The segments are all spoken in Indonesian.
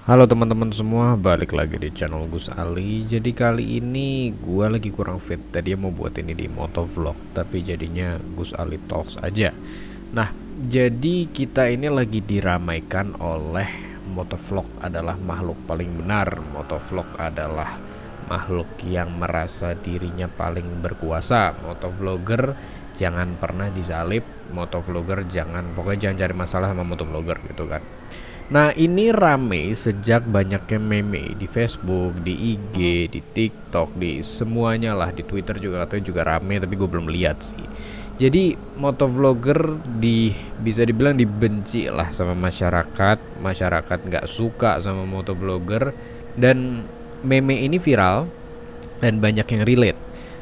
Halo teman-teman semua, balik lagi di channel Gus Ali. Jadi kali ini gua lagi kurang fit. Tadi mau buat ini di motovlog, tapi jadinya Gus Ali Talks aja. Nah, jadi kita ini lagi diramaikan oleh motovlog adalah makhluk paling benar. Motovlog adalah makhluk yang merasa dirinya paling berkuasa. Motovlogger jangan pernah disalib. Motovlogger pokoknya jangan cari masalah sama motovlogger gitu kan. Nah, ini rame sejak banyaknya meme di Facebook, di IG, di TikTok, di semuanya lah, di Twitter juga katanya juga rame, tapi gue belum lihat sih. Jadi motovlogger bisa dibilang dibenci lah sama masyarakat. Masyarakat nggak suka sama motovlogger dan meme ini viral dan banyak yang relate.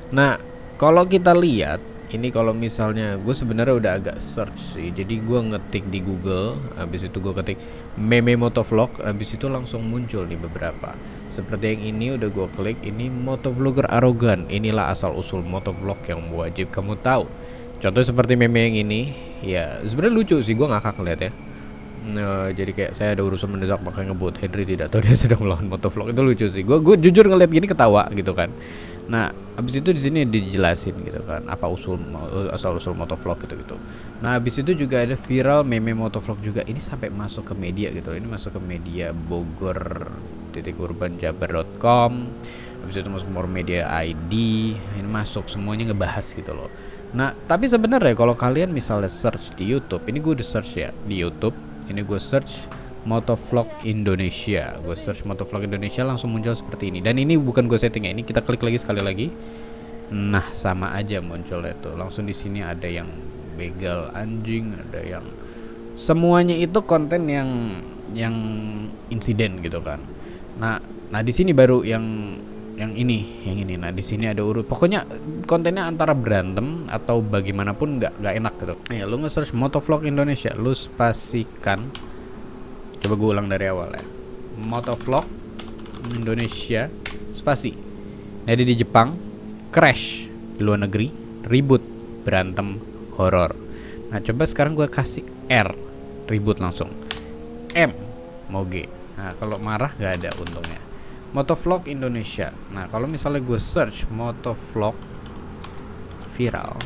Nah, kalau kita lihat ini, kalau misalnya gue sebenarnya udah agak search sih, jadi gue ngetik di Google, habis itu gue ketik meme motovlog, habis itu langsung muncul nih beberapa. Seperti yang ini udah gue klik, ini motovlogger arogan, inilah asal usul motovlog yang wajib kamu tahu. Contoh seperti meme yang ini, ya sebenarnya lucu sih, gue ngakak ngeliat ya. Nah, jadi kayak saya ada urusan mendesak makanya ngebut Henry tidak tahu dia sedang melawan motovlog, itu lucu sih. Gue jujur ngeliat gini ketawa gitu kan. Nah, habis itu di sini dijelasin gitu kan apa asal usul motovlog gitu. Nah, habis itu juga ada viral meme motovlog juga. Ini sampai masuk ke media gitu. Ini masuk ke media Bogor.urbanjabar.com. Habis itu masuk ke media ID. Ini masuk semuanya ngebahas gitu loh. Nah, tapi sebenarnya kalau kalian misalnya search di YouTube, ini gue udah search ya di YouTube. Ini gue search motovlog Indonesia, gue search motovlog Indonesia langsung muncul seperti ini. Dan ini bukan gue setting ya, ini kita klik lagi sekali lagi. Nah, sama aja munculnya tuh. Langsung di sini ada yang begal anjing, ada yang semuanya itu konten yang insiden gitu kan. Nah di sini baru yang ini. Nah, di sini ada urut. Pokoknya kontennya antara berantem atau bagaimanapun nggak enak gitu. Ya, lu nge-search motovlog Indonesia, lu spasikan. Coba gue ulang dari awal ya. Motovlog Indonesia spasi. Jadi di Jepang, crash di luar negeri, ribut, berantem, horor. Nah, coba sekarang gue kasih R, ribut langsung. M, mau G. Nah, kalau marah gak ada untungnya. Motovlog Indonesia. Nah, kalau misalnya gue search motovlog viral.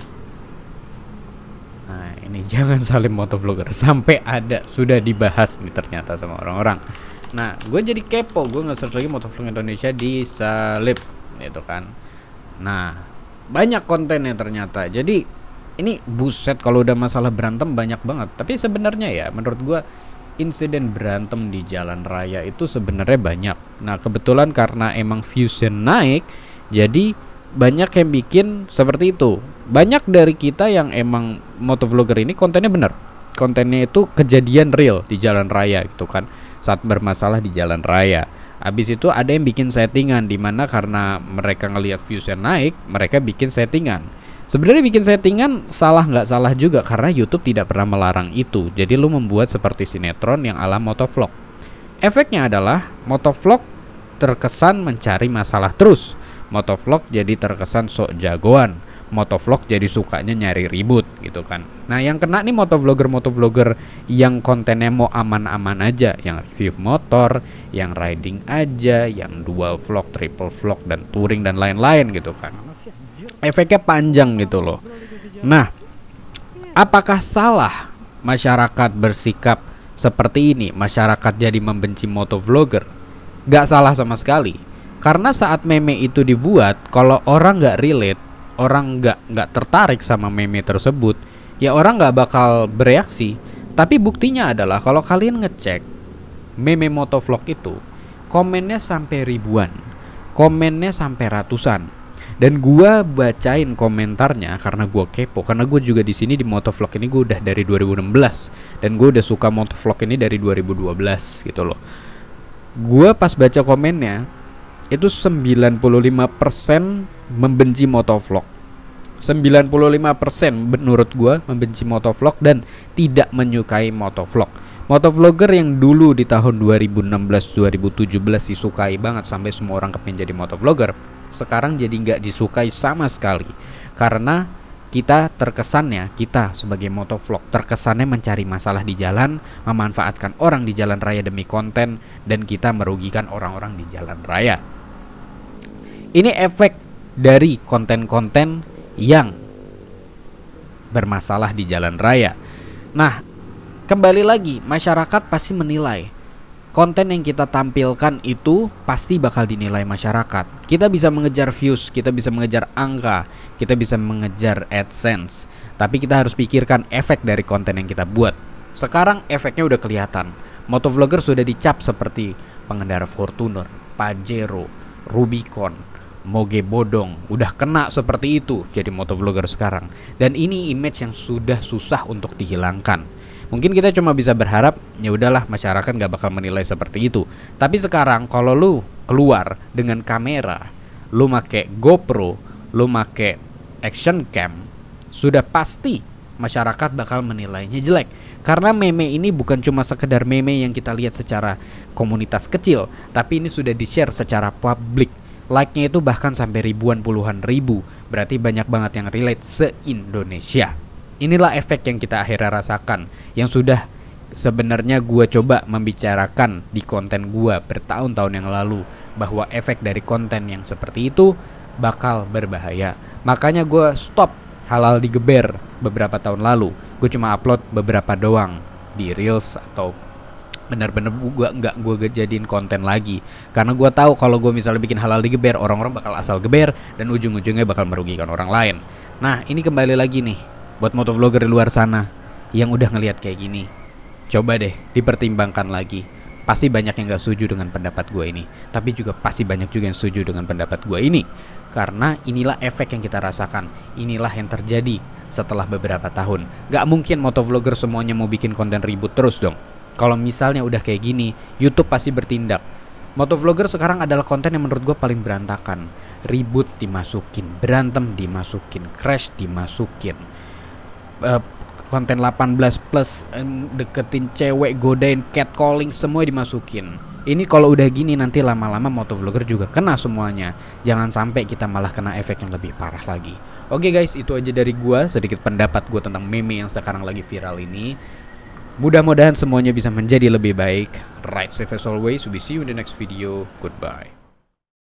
Nah, ini jangan salim motovlogger, sampai ada sudah dibahas nih ternyata sama orang-orang. Nah, gue jadi kepo, gue nge-search lagi motovlog Indonesia di salib gitu kan. Nah, banyak kontennya ternyata. Jadi ini buset, kalau udah masalah berantem banyak banget. Tapi sebenarnya ya menurut gue insiden berantem di jalan raya itu sebenarnya banyak. Nah, kebetulan karena emang viewsnya naik, jadi banyak yang bikin seperti itu. Banyak dari kita yang emang motovlogger ini kontennya bener, kontennya itu kejadian real di jalan raya gitu kan, saat bermasalah di jalan raya. Habis itu ada yang bikin settingan, dimana karena mereka ngelihat viewsnya naik, mereka bikin settingan. Sebenarnya bikin settingan salah nggak salah juga, karena YouTube tidak pernah melarang itu. Jadi lu membuat seperti sinetron yang ala motovlog. Efeknya adalah motovlog terkesan mencari masalah terus. Motovlog jadi terkesan sok jagoan. Motovlog jadi sukanya nyari ribut gitu kan. Nah, yang kena nih motovlogger yang kontennya mau aman-aman aja, yang review motor, yang riding aja, yang dual vlog, triple vlog, dan touring dan lain-lain gitu kan. Efeknya panjang gitu loh. Nah, apakah salah masyarakat bersikap seperti ini? Masyarakat jadi membenci motovlogger? Gak salah sama sekali. Karena saat meme itu dibuat, kalau orang nggak relate, orang nggak tertarik sama meme tersebut, ya orang nggak bakal bereaksi. Tapi buktinya adalah kalau kalian ngecek meme motovlog itu, komennya sampai ribuan, komennya sampai ratusan. Dan gua bacain komentarnya karena gua kepo, karena gue juga di sini di motovlog ini gue udah dari 2016 dan gue udah suka motovlog ini dari 2012 gitu loh. Gua pas baca komennya itu 95% membenci motovlog. 95% menurut gua membenci motovlog dan tidak menyukai motovlog. Motovlogger yang dulu di tahun 2016-2017 disukai banget sampai semua orang kepengen jadi motovlogger, sekarang jadi nggak disukai sama sekali. Karena kita sebagai motovlog terkesannya mencari masalah di jalan, memanfaatkan orang di jalan raya demi konten, dan kita merugikan orang-orang di jalan raya. Ini efek dari konten-konten yang bermasalah di jalan raya. Nah, kembali lagi, masyarakat pasti menilai konten yang kita tampilkan itu pasti bakal dinilai masyarakat. Kita bisa mengejar views, kita bisa mengejar angka, kita bisa mengejar AdSense. Tapi kita harus pikirkan efek dari konten yang kita buat. Sekarang efeknya udah kelihatan. Motovlogger sudah dicap seperti pengendara Fortuner, Pajero, Rubicon, Moge bodong. Udah kena seperti itu jadi motovlogger sekarang. Dan ini image yang sudah susah untuk dihilangkan. Mungkin kita cuma bisa berharap ya udahlah masyarakat gak bakal menilai seperti itu. Tapi sekarang kalau lu keluar dengan kamera, lu make GoPro, lu make action cam, sudah pasti masyarakat bakal menilainya jelek. Karena meme ini bukan cuma sekedar meme yang kita lihat secara komunitas kecil, tapi ini sudah di-share secara publik. Like-nya itu bahkan sampai ribuan, puluhan ribu. Berarti banyak banget yang relate se-Indonesia. Inilah efek yang kita akhirnya rasakan, yang sudah sebenarnya gue coba membicarakan di konten gue bertahun-tahun yang lalu, bahwa efek dari konten yang seperti itu bakal berbahaya. Makanya gue stop halal digeber beberapa tahun lalu. Gue cuma upload beberapa doang di Reels atau bener-bener gue jadiin konten lagi. Karena gue tahu kalau gue misalnya bikin halal digeber, orang-orang bakal asal geber dan ujung-ujungnya bakal merugikan orang lain. Nah, ini kembali lagi nih buat motovlogger di luar sana yang udah ngelihat kayak gini, coba deh dipertimbangkan lagi. Pasti banyak yang gak setuju dengan pendapat gue ini, tapi juga pasti banyak juga yang setuju dengan pendapat gue ini. Karena inilah efek yang kita rasakan, inilah yang terjadi setelah beberapa tahun. Gak mungkin motovlogger semuanya mau bikin konten ribut terus dong. Kalau misalnya udah kayak gini, YouTube pasti bertindak. Motovlogger sekarang adalah konten yang menurut gue paling berantakan. Ribut dimasukin, berantem dimasukin, crash dimasukin, konten 18 plus, deketin cewek, godain, catcalling, semua dimasukin. Ini kalau udah gini nanti lama-lama motovlogger juga kena semuanya. Jangan sampai kita malah kena efek yang lebih parah lagi. Oke guys, itu aja dari gua, sedikit pendapat gua tentang meme yang sekarang lagi viral ini. Mudah-mudahan semuanya bisa menjadi lebih baik. Ride safe as always. We see you in the next video. Goodbye.